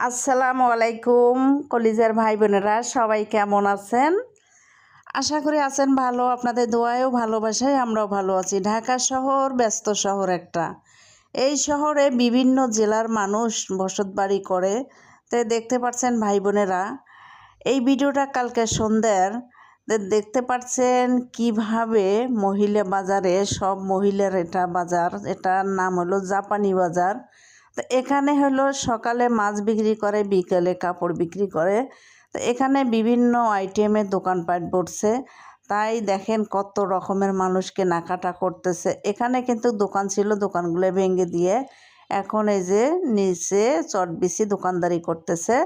আসসালামু আলাইকুম কলিজার ভাই বোনেরা, সবাই কেমন আছেন? আশা করি আছেন ভালো। আপনাদের দোয়ায়ও ভালোবাসায় আমরাও ভালো আছি। ঢাকা শহর ব্যস্ত শহর একটা। এই শহরে বিভিন্ন জেলার মানুষ বসতবাড়ি করে। তো দেখতে পাচ্ছেন ভাই বোনেরা, এই ভিডিওটা কালকে সন্ধ্যার। দেখতে পাচ্ছেন কিভাবে মহিলা বাজারে সব মহিলার, এটা বাজার, এটার নাম হলো জাপানি বাজার। তো এখানে হলো সকালে মাছ বিক্রি করে, বিকেলে কাপড় বিক্রি করে। তো এখানে বিভিন্ন আইটেমের দোকানপাট বসছে। তাই দেখেন কত রকমের মানুষ কেনাকাটা করতেছে। এখানে কিন্তু দোকান ছিল, দোকানগুলো ভেঙে দিয়ে এখন এই যে নিচে চট বিছি দোকানদারি করতেছে।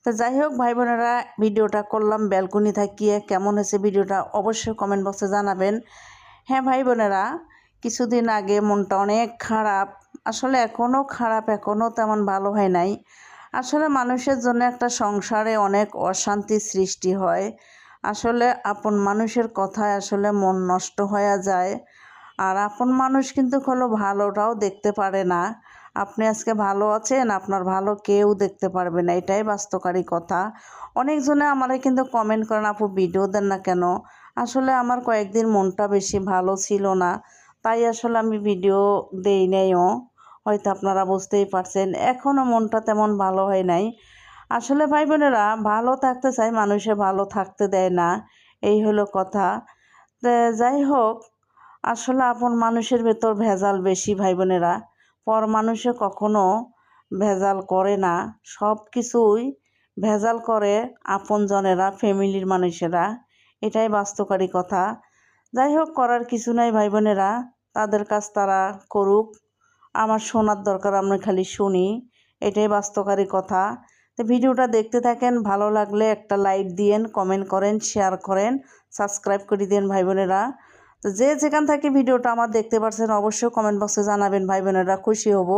তো যাই হোক ভাই বোনেরা, ভিডিওটা করলাম ব্যালকনি থাকিয়ে। কেমন হয়েছে ভিডিওটা অবশ্যই কমেন্ট বক্সে জানাবেন। হ্যাঁ ভাই বোনেরা, কিছুদিন আগে মনটা অনেক খারাপ। আসলে এখনও খারাপ, এখনও তেমন ভালো হয় নাই। আসলে মানুষের জন্য একটা সংসারে অনেক অশান্তি সৃষ্টি হয়। আসলে আপন মানুষের কথায় আসলে মন নষ্ট হয়ে যায়। আর আপন মানুষ কিন্তু হলো ভালোটাও দেখতে পারে না। আপনি আজকে ভালো আছেন, আপনার ভালো কেউ দেখতে পারবে না, এটাই বাস্তবকারী কথা। অনেকজনে আমারে কিন্তু কমেন্ট করেন, আপু ভিডিও দেন না কেন? আসলে আমার কয়েকদিন মনটা বেশি ভালো ছিল না, তাই আসলে আমি ভিডিও দেই নাইও। হয়তো আপনারা বুঝতেই পারছেন, এখনও মনটা তেমন ভালো হয় নাই। আসলে ভাই বোনেরা, ভালো থাকতে চাই, মানুষে ভালো থাকতে দেয় না, এই হলো কথা। যাই হোক, আসলে আপন মানুষের ভেতর ভেজাল বেশি ভাই বোনেরা। পর মানুষে কখনো ভেজাল করে না, সব কিছুই ভেজাল করে আপনজনেরা, ফ্যামিলির মানুষেরা। এটাই বাস্তবকারী কথা। যাই হোক, করার কিছু নাই ভাই বোনেরা, তাদের কাজ তারা করুক। আমার শোনার দরকার, আমরা খালি শুনি, এটাই বাস্তবকারী কথা। তো ভিডিওটা দেখতে থাকেন, ভালো লাগলে একটা লাইক দিয়েন, কমেন্ট করেন, শেয়ার করেন, সাবস্ক্রাইব করে দিন ভাই বোনেরা। তো যে যেখান থেকে ভিডিওটা আমার দেখতে পাচ্ছেন অবশ্যই কমেন্ট বক্সে জানাবেন ভাই বোনেরা, খুশি হব।